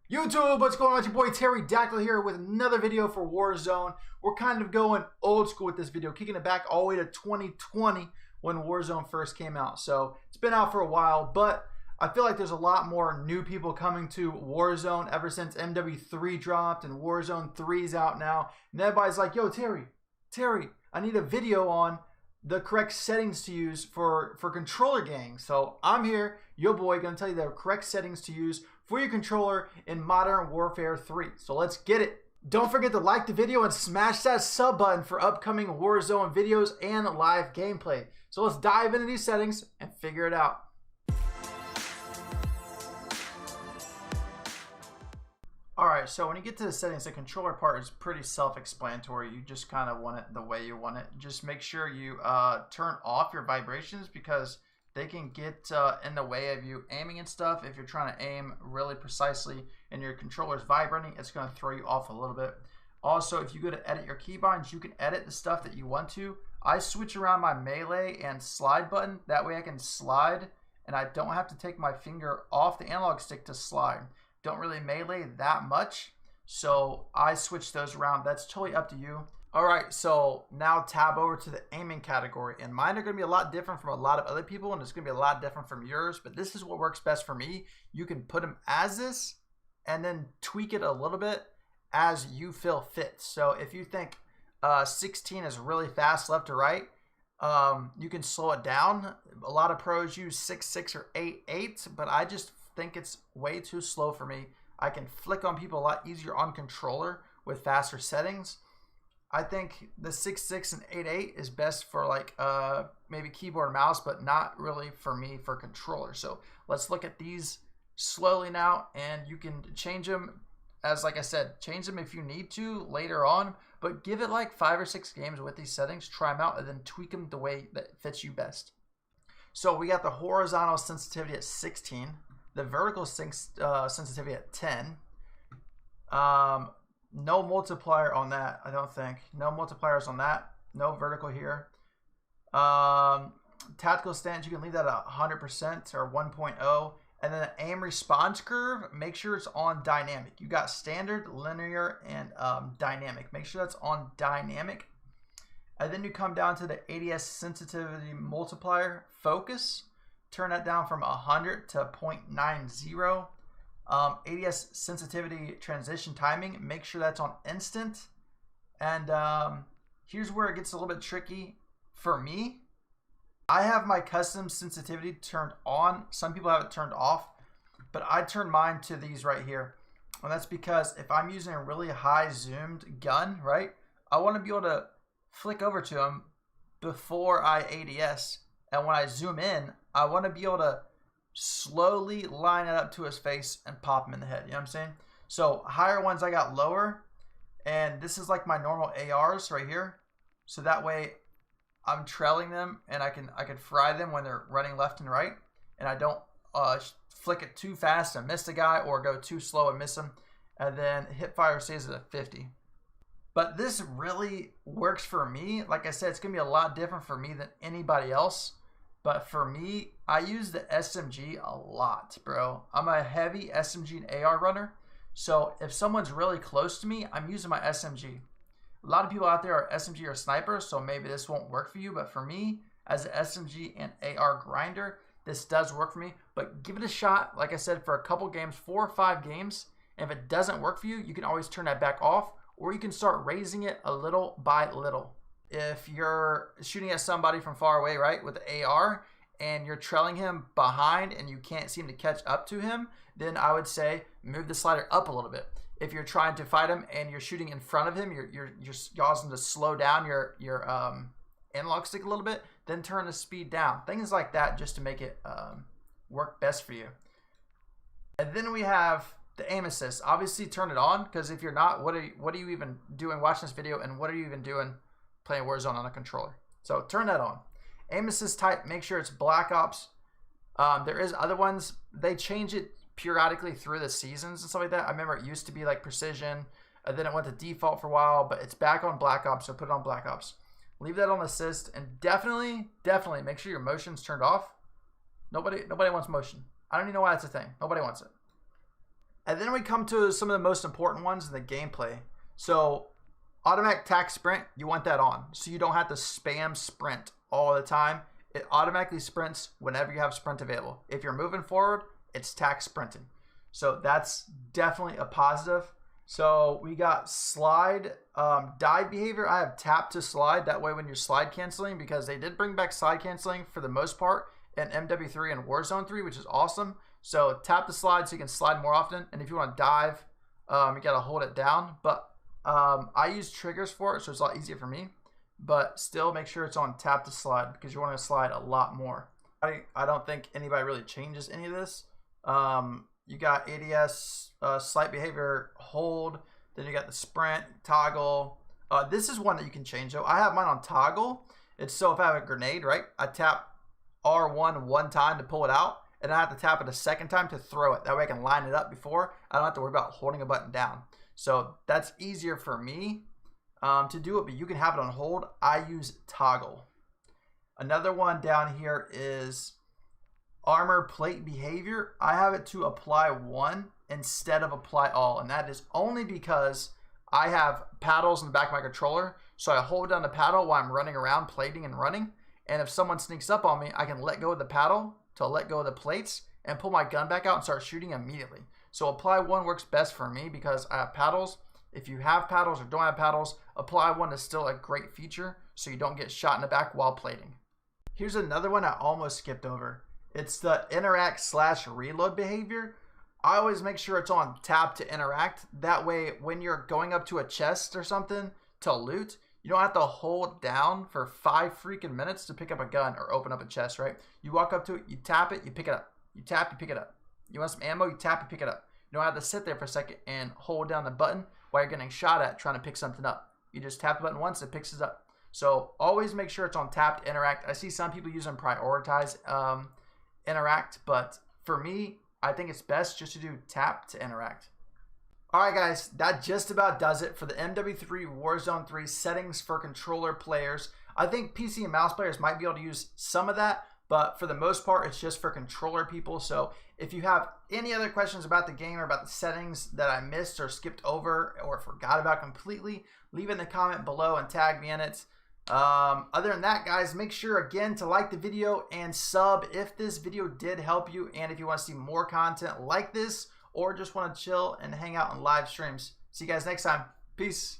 YouTube, what's going on? It's your boy Terry Dactyl here with another video for Warzone. We're kind of going old school with this video, kicking it back all the way to 2020 when Warzone first came out. So it's been out for a while, but I feel like there's a lot more new people coming to Warzone ever since MW3 dropped and Warzone 3 is out now. And everybody's like, yo, Terry, I need a video on the correct settings to use for controller gang. So I'm here, your boy, gonna tell you the correct settings to use for your controller in Modern Warfare 3. So let's get it. Don't forget to like the video and smash that sub button for upcoming Warzone videos and live gameplay. So let's dive into these settings and figure it out. Alright, so when you get to the settings, the controller part is pretty self-explanatory. You just kind of want it the way you want it. Just make sure you turn off your vibrations because they can get in the way of you aiming and stuff. If you're trying to aim really precisely and your controller's vibrating, it's going to throw you off a little bit. Also, if you go to edit your keybinds, you can edit the stuff that you want to. I switch around my melee and slide button. That way I can slide and I don't have to take my finger off the analog stick to slide. Don't really melee that much, so I switch those around. That's totally up to you. Alright, so now tab over to the aiming category, and mine are going to be a lot different from a lot of other people, and it's going to be a lot different from yours, but this is what works best for me. You can put them as this and then tweak it a little bit as you feel fit. So if you think 16 is really fast left to right, you can slow it down. A lot of pros use 6.6 or 8.8, but I just think it's way too slow for me. I can flick on people a lot easier on controller with faster settings. I think the 6.6 and 8.8 is best for like maybe keyboard and mouse, but not really for me for controller. So let's look at these slowly now, and you can change them as, like I said, change them if you need to later on, but give it like 5 or 6 games with these settings, try them out, and then tweak them the way that fits you best. So we got the horizontal sensitivity at 16. The vertical sensitivity at 10. No multiplier on that, I don't think. No multipliers on that. No vertical here. Tactical stance, you can leave that at 100% or 1.0. And then the aim response curve, make sure it's on dynamic. You got standard, linear, and dynamic. Make sure that's on dynamic. And then you come down to the ADS sensitivity multiplier focus. Turn that down from 100 to 0.90. ADS sensitivity transition timing, make sure that's on instant. And here's where it gets a little bit tricky for me. I have my custom sensitivity turned on. Some people have it turned off, but I turn mine to these right here. And that's because if I'm using a really high zoomed gun, right, I want to be able to flick over to them before I ADS. And when I zoom in, I want to be able to slowly line it up to his face and pop him in the head. You know what I'm saying? So higher ones I got lower, and this is like my normal ARs right here. So that way I'm trailing them and I can fry them when they're running left and right, and I don't flick it too fast and miss the guy or go too slow and miss him. And then hip fire stays at 50. But this really works for me. Like I said, it's gonna be a lot different for me than anybody else. But for me, I use the SMG a lot, bro. I'm a heavy SMG and AR runner. So if someone's really close to me, I'm using my SMG. A lot of people out there are SMG or snipers, so maybe this won't work for you. But for me, as an SMG and AR grinder, this does work for me. But give it a shot, like I said, for a couple games, 4 or 5 games. And if it doesn't work for you, you can always turn that back off, or you can start raising it a little by little. If you're shooting at somebody from far away, right, with the AR, and you're trailing him behind and you can't seem to catch up to him, then I would say move the slider up a little bit. If you're trying to fight him and you're shooting in front of him, you're causing to slow down your analog stick a little bit, then turn the speed down. Things like that just to make it work best for you. And then we have the aim assist. Obviously turn it on, because if you're not, what are you even doing watching this video, and what are you even doing playing Warzone on a controller? So turn that on. Aim assist type, make sure it's Black Ops. There is other ones. They change it periodically through the seasons and stuff like that. I remember it used to be like precision, and then it went to default for a while, but it's back on Black Ops, so put it on Black Ops. Leave that on assist, and definitely make sure your motion's turned off. Nobody wants motion. I don't even know why that's a thing. Nobody wants it. And then we come to some of the most important ones in the gameplay. So automatic tac sprint, you want that on. So you don't have to spam sprint all the time. It automatically sprints whenever you have sprint available. If you're moving forward, it's tac sprinting. So that's definitely a positive. So we got slide dive behavior. I have tap to slide. That way when you're slide canceling, because they did bring back slide canceling for the most part in MW3 and Warzone 3, which is awesome. So tap to slide so you can slide more often. And if you want to dive, you got to hold it down. But I use triggers for it, so it's a lot easier for me. But still make sure it's on tap to slide because you want to slide a lot more. I don't think anybody really changes any of this. You got ADS, slight behavior, hold. Then you got the sprint, toggle. This is one that you can change though. I have mine on toggle. It's so if I have a grenade, right? I tap R1 one time to pull it out. And I have to tap it a second time to throw it. That way I can line it up before. I don't have to worry about holding a button down. So that's easier for me to do it, but you can have it on hold. I use toggle. Another one down here is armor plate behavior. I have it to apply one instead of apply all, and that is only because I have paddles in the back of my controller, so I hold down the paddle while I'm running around plating and running, and if someone sneaks up on me, I can let go of the paddle to let go of the plates and pull my gun back out and start shooting immediately. So apply one works best for me because I have paddles. If you have paddles or don't have paddles, apply one is still a great feature so you don't get shot in the back while plating. Here's another one I almost skipped over. It's the interact / reload behavior. I always make sure it's on tap to interact. That way when you're going up to a chest or something to loot, you don't have to hold down for 5 freaking minutes to pick up a gun or open up a chest, right? You walk up to it, you tap it, you pick it up. You tap, you pick it up. You want some ammo, you tap, you pick it up. You don't have to sit there for a second and hold down the button while you're getting shot at trying to pick something up. You just tap the button once, it picks it up. So always make sure it's on tap to interact. I see some people using prioritize interact, but for me, I think it's best just to do tap to interact. Alright guys, that just about does it for the MW3 Warzone 3 settings for controller players. I think PC and mouse players might be able to use some of that, but for the most part, it's just for controller people. So if you have any other questions about the game or about the settings that I missed or skipped over or forgot about completely, leave it in the comment below and tag me in it. Other than that, guys, make sure again to like the video and sub if this video did help you, and if you want to see more content like this or just want to chill and hang out on live streams. See you guys next time. Peace.